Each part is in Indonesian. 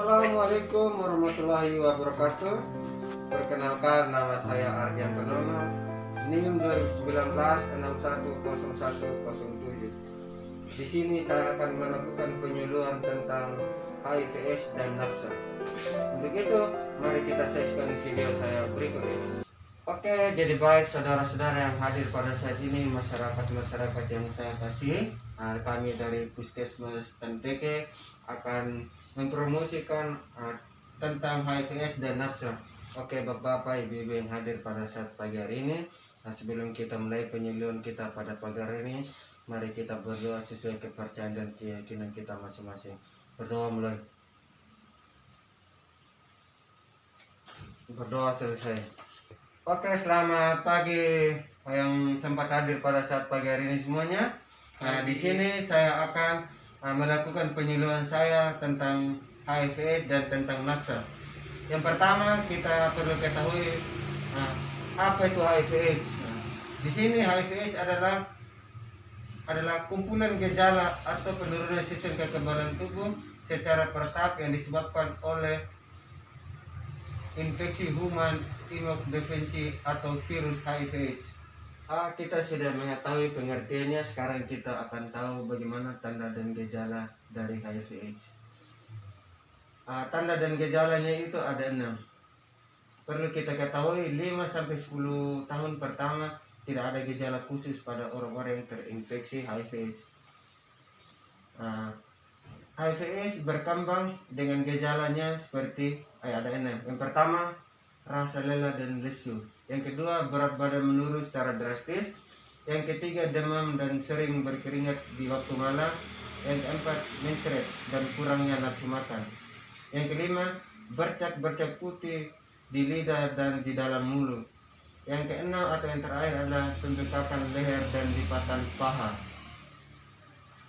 Assalamualaikum warahmatullahi wabarakatuh. Perkenalkan, nama saya Arjan Tonono, NIM 2019 610107. Di sini saya akan melakukan penyuluhan tentang HIV/AIDS dan nafsa. Untuk itu, mari kita saksikan video saya berikut ini. Oke, jadi baik saudara-saudara yang hadir pada saat ini, masyarakat yang saya kasih, kami dari Puskesmas Tanteke akan mempromosikan tentang HIV/AIDS dan nafsa. Oke, bapak-bapak, ibu-ibu yang hadir pada saat pagi hari ini, sebelum kita mulai penyuluhan kita pada pagi hari ini, mari kita berdoa sesuai kepercayaan dan keyakinan kita masing-masing. Berdoa mulai. Berdoa selesai. Oke, selamat pagi yang sempat hadir pada saat pagi hari ini semuanya. Di sini saya akan melakukan penyuluhan saya tentang HIV dan tentang nafsa. Yang pertama kita perlu ketahui apa itu HIV/AIDS. Di sini HIV/AIDS adalah kumpulan gejala atau penurunan sistem kekebalan tubuh secara bertahap yang disebabkan oleh infeksi human imunodeficiency atau virus HIV/AIDS. Kita sudah mengetahui pengertiannya, sekarang kita akan tahu bagaimana tanda dan gejala dari HIV/AIDS. Tanda dan gejalanya itu ada 6. Perlu kita ketahui 5-10 tahun pertama tidak ada gejala khusus pada orang-orang yang terinfeksi HIV/AIDS. HIV/AIDS berkembang dengan gejalanya seperti ada 6. Yang pertama, rasa lelah dan lesu. Yang kedua, berat badan menurun secara drastis. Yang ketiga, demam dan sering berkeringat di waktu malam. Yang keempat, mencret dan kurangnya nafsu makan. Yang kelima, bercak-bercak putih di lidah dan di dalam mulut. Yang keenam atau yang terakhir adalah pembengkakan leher dan lipatan paha.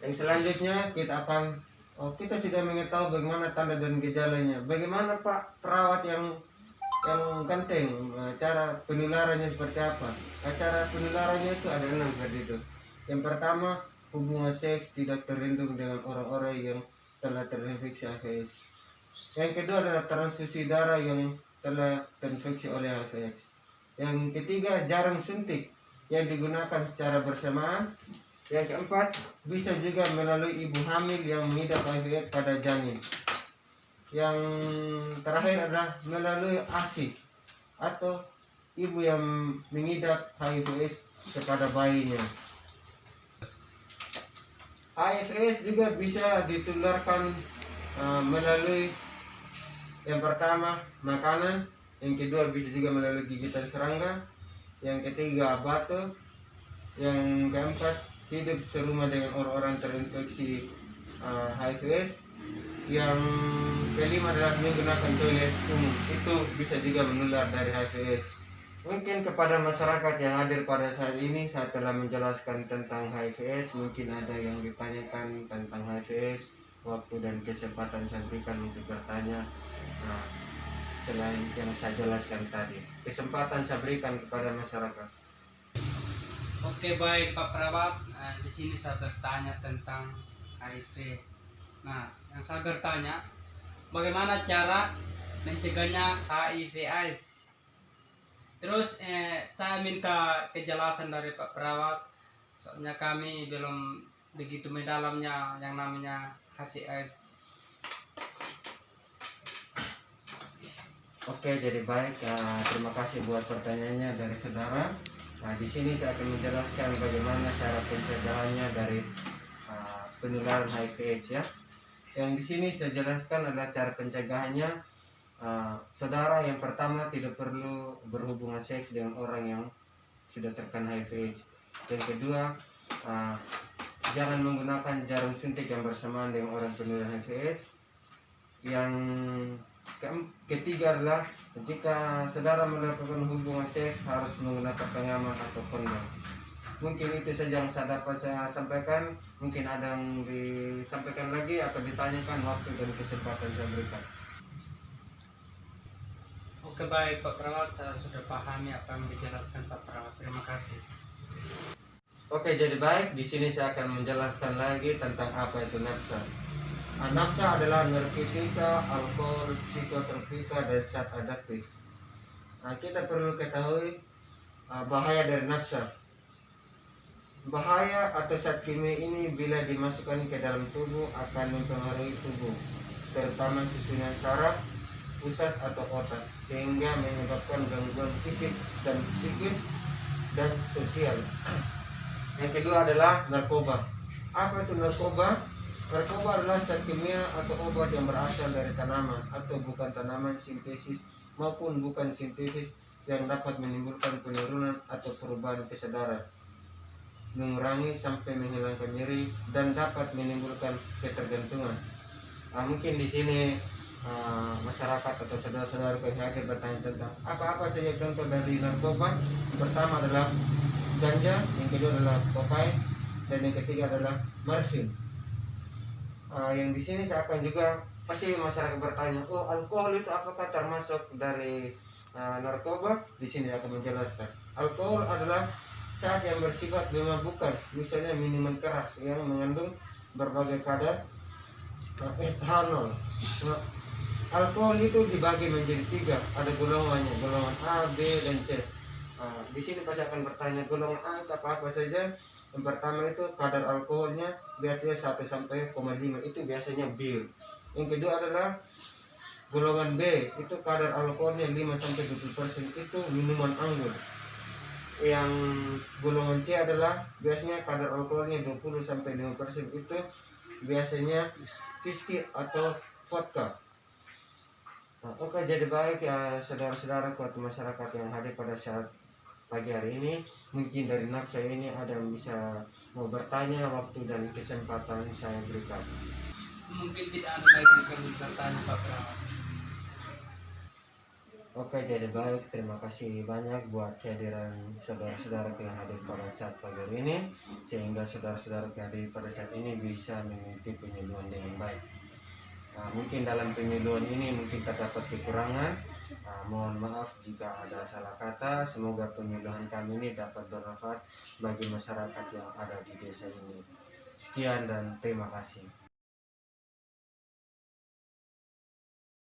Yang selanjutnya kita sudah mengetahui bagaimana tanda dan gejalanya. Bagaimana Pak perawat yang ganteng, cara penularannya seperti apa? Cara penularannya itu ada 6 seperti itu. Yang pertama, hubungan seks tidak terlindung dengan orang-orang yang telah terinfeksi HIV/AIDS. Yang kedua adalah transfusi darah yang telah terinfeksi oleh HIV/AIDS. Yang ketiga, jarum suntik yang digunakan secara bersamaan. Yang keempat, bisa juga melalui ibu hamil yang mengidap HIV/AIDS pada janin. Yang terakhir adalah melalui ASI atau ibu yang mengidap HIV/AIDS kepada bayinya. HIV/AIDS juga bisa ditularkan melalui yang pertama makanan, yang kedua bisa juga melalui gigitan serangga, yang ketiga batuk, yang keempat hidup serumah dengan orang-orang terinfeksi HIV/AIDS. Yang kelima adalah menggunakan toilet umum, itu bisa juga menular dari HIV/AIDS. Mungkin kepada masyarakat yang hadir pada saat ini, saya telah menjelaskan tentang HIV/AIDS. Mungkin ada yang ditanyakan tentang HIV/AIDS, waktu dan kesempatan saya berikan untuk bertanya. Selain yang saya jelaskan tadi, kesempatan saya berikan kepada masyarakat. Oke, baik Pak Perawat. Di sini saya bertanya tentang HIV. Nah, yang saya bertanya, bagaimana cara mencegahnya HIV/AIDS? Terus saya minta kejelasan dari Pak Perawat, soalnya kami belum begitu mendalamnya yang namanya HIV/AIDS. Oke, jadi baik. Terima kasih buat pertanyaannya dari saudara. Di sini saya akan menjelaskan bagaimana cara pencegahannya dari penularan HIV/AIDS ya. Yang di sini saya jelaskan adalah cara pencegahannya. Saudara, yang pertama tidak perlu berhubungan seks dengan orang yang sudah terkena HIV/AIDS. Yang kedua, jangan menggunakan jarum suntik yang bersamaan dengan orang penular HIV/AIDS. Yang ketiga adalah jika saudara melakukan hubungan seks harus menggunakan pengaman atau kondom. Mungkin itu saja yang dapat saya sampaikan. Mungkin ada yang disampaikan lagi atau ditanyakan, waktu dan kesempatan saya berikan. Oke, baik Pak Perawat, saya sudah pahami apa yang dijelaskan Pak Perawat. Terima kasih. Oke, jadi baik. Di sini saya akan menjelaskan lagi tentang apa itu nafsa. Nafsa adalah narkotika, alkohol, psikotropika, dan zat adiktif. Kita perlu ketahui bahaya dari nafsa. Bahaya atau zat kimia ini bila dimasukkan ke dalam tubuh akan mempengaruhi tubuh, terutama susunan saraf, pusat atau otak, sehingga menyebabkan gangguan fisik dan psikis dan sosial. Yang kedua adalah narkoba. Apa itu narkoba? Narkoba adalah zat kimia atau obat yang berasal dari tanaman atau bukan tanaman sintesis maupun bukan sintesis yang dapat menimbulkan penurunan atau perubahan kesadaran, mengurangi sampai menghilangkan nyeri, dan dapat menimbulkan ketergantungan. Mungkin di sini masyarakat atau saudara-saudara yang hadir bertanya tentang apa-apa saja contoh dari narkoba. Yang pertama adalah ganja, yang kedua adalah kokain, dan yang ketiga adalah morfin. Yang di sini saya akan juga pasti masyarakat bertanya, oh alkohol itu apakah termasuk dari narkoba? Di sini saya akan menjelaskan. Alkohol adalah zat yang bersifat memabukkan, misalnya minuman keras yang mengandung berbagai kadar etanol. Alkohol itu dibagi menjadi 3, ada golongannya, golongan A, B, dan C. Di sini pasti akan bertanya, golongan A itu apa saja? Yang pertama itu kadar alkoholnya biasanya 1-5, itu biasanya bir. Yang kedua adalah golongan B, itu kadar alkoholnya 5-20%, itu minuman anggur. Yang golongan C adalah biasanya kadar alkoholnya 20-5%, itu biasanya whisky atau vodka. Oke, jadi baik ya saudara-saudara kuat masyarakat yang hadir pada saat pagi hari ini. Mungkin dari nafsa ini ada yang bisa mau bertanya, waktu dan kesempatan saya berikan. Mungkin tidak ada lagi yang kami bertanya Pak Perawat. Oke, jadi baik, terima kasih banyak buat kehadiran saudara-saudara yang hadir pada saat pagi hari ini, sehingga saudara-saudara yang hadir pada saat ini bisa mengikuti penyuluhan dengan baik. Mungkin dalam penyuluhan ini mungkin terdapat kekurangan, mohon maaf jika ada salah kata. Semoga penyuluhan kami ini dapat bermanfaat bagi masyarakat yang ada di desa ini. Sekian dan terima kasih.